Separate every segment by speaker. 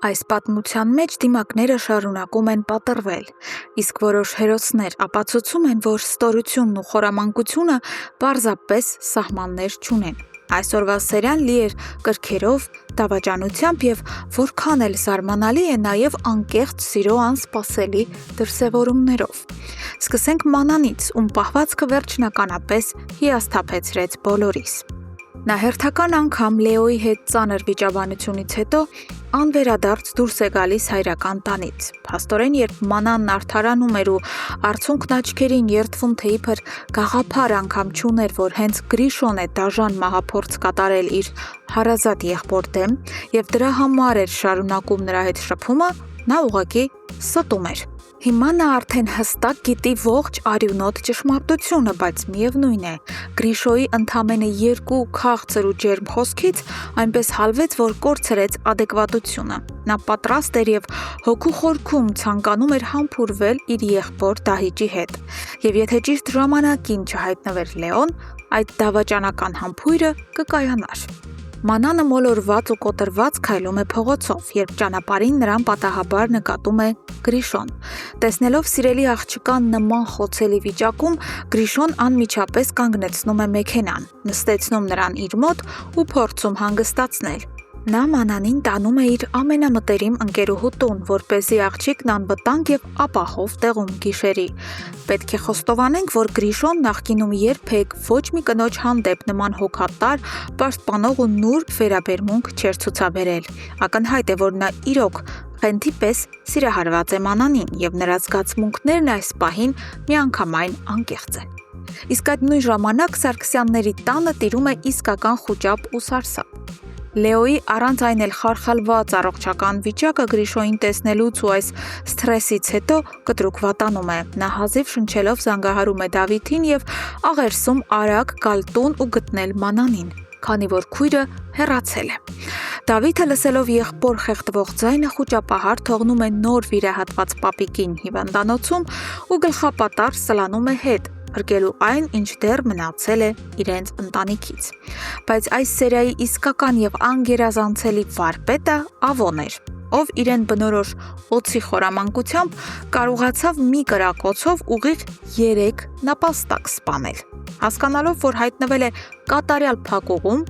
Speaker 1: Այս պատմության մեջ դիմակները շարունակում են պատռվել, իսկ որոշ հերոսներ ապացուցում են, որ ստորությունն ու խորամանկությունը պարզապես սահմաններ չունեն։ Այսօրվա սերիան լի էր կրքերով, դավաճանությամբ եւ որքան էլ զարմանալի է նաեւ անկեղծ սիրո անսպասելի դրսևորումներով։ Սկսենք Մանանից, ում պահվածքը վերջնականապես հիասթափեցրեց բոլորիս։ Նա հերթական անգամ Լեոյի հետ ծանր վիճաբանությունից հետո անվերադարձ դուրս է գալիս հայրական տանից։ Փաստորեն, երբ Մանանն արդարանում էր ու արցունքն աչքերին երդվում, թե իբր գաղափար անգամ չուներ, որ հենց Գրիշոն է դաժան մահափորձ կատարել իր հարազատ եղբոր դեմ, եւ դրա համար էր շարունակում նրա հետ շփումը, նա ուղղակի ստում էր։ Հիմա նա արդեն հստակ գիտի ողջ արյունոտ ճշմարտությունը, բայց միևնույն է, Գրիշոյի ընդամենը 2 քաղցր ու ջերմ խոսքից այնպես հալվեց, որ կորցրեց ադեկվատությունը։ Նա պատրաստ էր եւ հոգու խորքում ցանկանում էր համբուրվել իր եղբոր Դահիճի հետ։ Եվ եթե ճիշտ ժամանակին չհայտնվեր Լեոն, այդ դավաճանական համբույրը կկայանար։ Մանանը մոլորված ու կոտրված քայլում է փողոցով, երբ ճանապարհին նրան պատահաբար նկատում է Գրիշոն։ Տեսնելով սիրելի աղջկան նման խոցելի վիճակում, Գրիշոն անմիջապես կանգնեցնում է մեքենան, նստեցնում նրան իր մոտ ու փորձում հանգստացնել։ Նա Մանանին տանում է իր ամենամտերիմ ընկերուհու տուն, որպեսզի աղջիկն անվտանգ եւ ապահով տեղում գիշերի։ Պետք է խոստովանենք, որ Գրիշոն նախկինում երբեք ոչ մի կնոջ հանդեպ նման հոգատար, պաշտպանող ու նուրբ վերաբերմունք չէր ցուցաբերել։ Ակնհայտ է, որ նա իրոք խենթի պես սիրահարված է Մանանին եւ նրա զգացմունքներն այս պահին միանգամայն անկեղծ են։ Իսկ այդ նույն ժամանակ Սարգսյանների տանը տիրում է իսկական խուճապ ու սարսափ։ Լեոյի առանց այն էլ խարխալված առողջական վիճակը Գրիշոյին տեսնելուց ու այս սթրեսից հետո կտրուկ վատանում է։ Նա հազիվ շնչելով զանգահարում է Դավիթին եւ աղերսում արագ գալ տուն ու գտնել Մանանին, քանի որ քույրը հեռացել է։ Դավիթը լսելով եղբոր խեղդվող ձայնը խուճապահար թողնում է նոր վիրահատված պապիկին հիվանդանոցում ու գլխապատառ սլանում է հետ, ըրկելու այն, ինչ դեռ մնացել է իրենց ընտանիքից։ Բայց այս սերիայի իսկական եւ անգերազանցելի վարպետը Ավոն էր, ով իրեն բնորոշ օձի խորամանկությամբ կարողացավ մի կրակոցով ուղիղ 3 նապաստակ սպանել։ Հասկանալով, որ հայտնվել է կատարյալ փակուղում,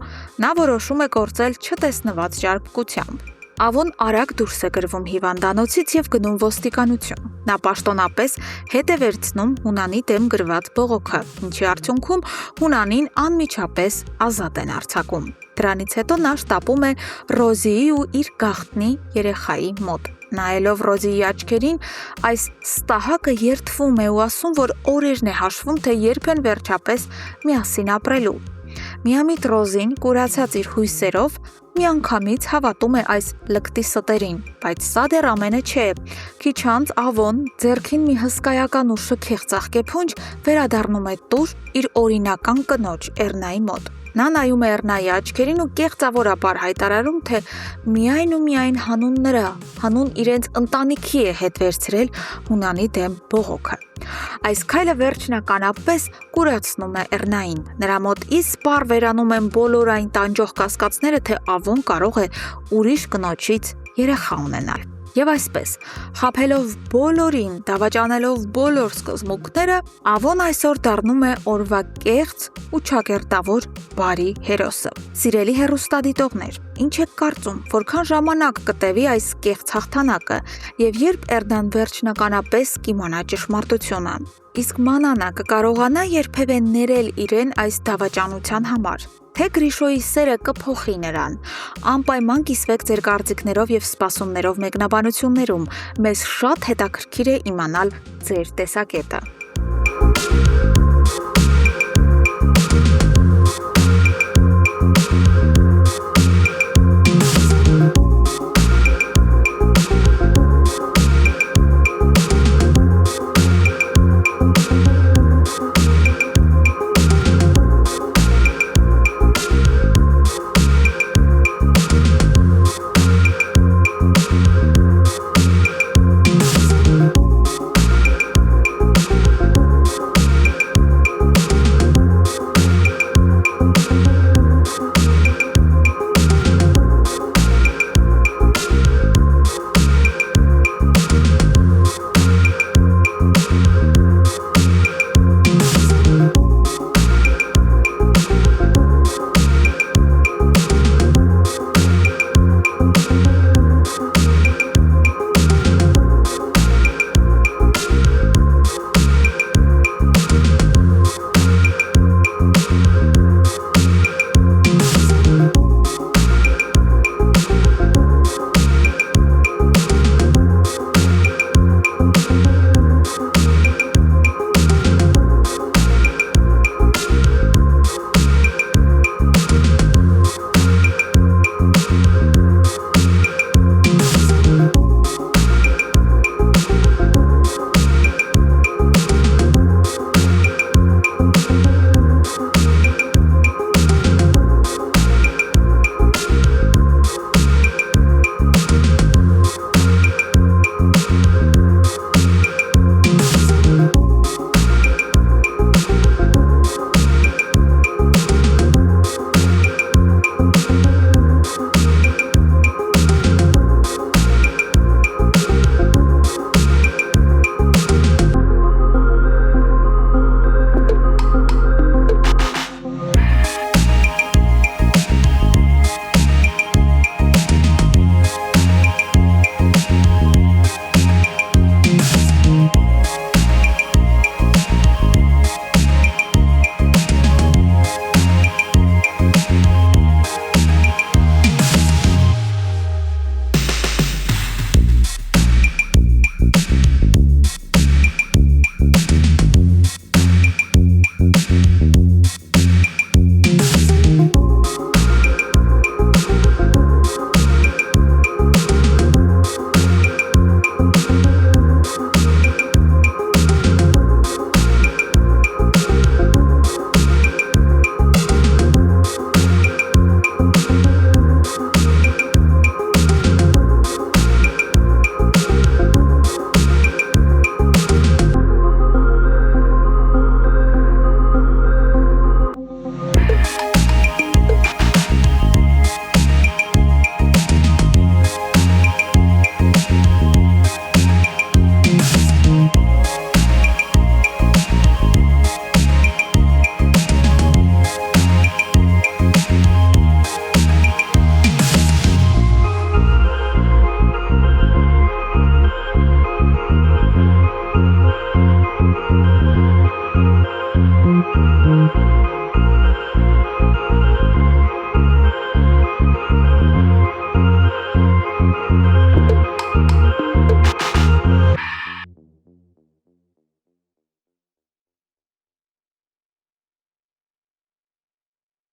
Speaker 1: նա որոշում է գործել չտեսնված ճարպկությամբ։ Ավոն արագ դուրս է գրվում հիվանդանոցից եւ գնում ոստիկանություն։ Նա պաշտոնապես հետ է վերցնում Հունանի դեմ գրված բողոքը, ինչի արդյունքում Հունանին անմիջապես ազատ են արձակում։ Դրանից հետո նա շտապում է Ռոզիի ու իր գաղտնի երեխայի մոտ։ Նայելով Ռոզիի աչքերին, այս ստահակը երդվում է ու ասում, որ օրերն է հաշվում, թե երբ են վերջապես միասին ապրելու։ Միամիտ Ռոզին, կուրացած իր հույսերով, միանգամից հավատում է այս լկտի ստերին, բայց սա դեռ ամենը չէ։ Քիչ անց Ավոն ձեռքին մի հսկայական ու շքեղ ծաղկեփունջ վերադառնում է տուր իր օրինական կնոջ Էռնայի մոտ։ Նա նայում է Էռնայի աչքերին ու կեղծավորաբար հայտարարում, թե միայն ու միայն հանուն նրա, հանուն իրենց ընտանիքի է հետ վերցրել Հունանի դեմ բողոքը։ Այս քայլը վերջնականապես կուրացնում է Էռնային։ Նրա մոտ իսպառ վերանում են բոլոր այն տանջող կասկածները, թե Ավոն կարող է ուրիշ կնոջից երեխա ունենալ։ Եվ այսպես, խաբելով բոլորին, դավաճանելով բոլոր սկզբունքները, Ավոն այսօր դառնում է օրվա կեղծ ու չակերտավոր բարի հերոսը։ Սիրելի հեռուստադիտողներ, ինչ եք կարծում, որքան ժամանակ կտևի այս կեղծ հաղթանակը եւ երբ Էռնան վերջնականապես կիմանա ճշմարտությունը։ Իսկ Մանանը կկարողանա երբևէ ներել իրեն այս դավաճանության համար։ Թե Գրիշոյի սերը կփոխի նրան։ Անպայման կիսվեք ձեր կարծիքներով եւ սպասումներով մեկնաբանություններում։ Մեզ շատ հետաքրքիր է իմանալ ձեր տեսակետը։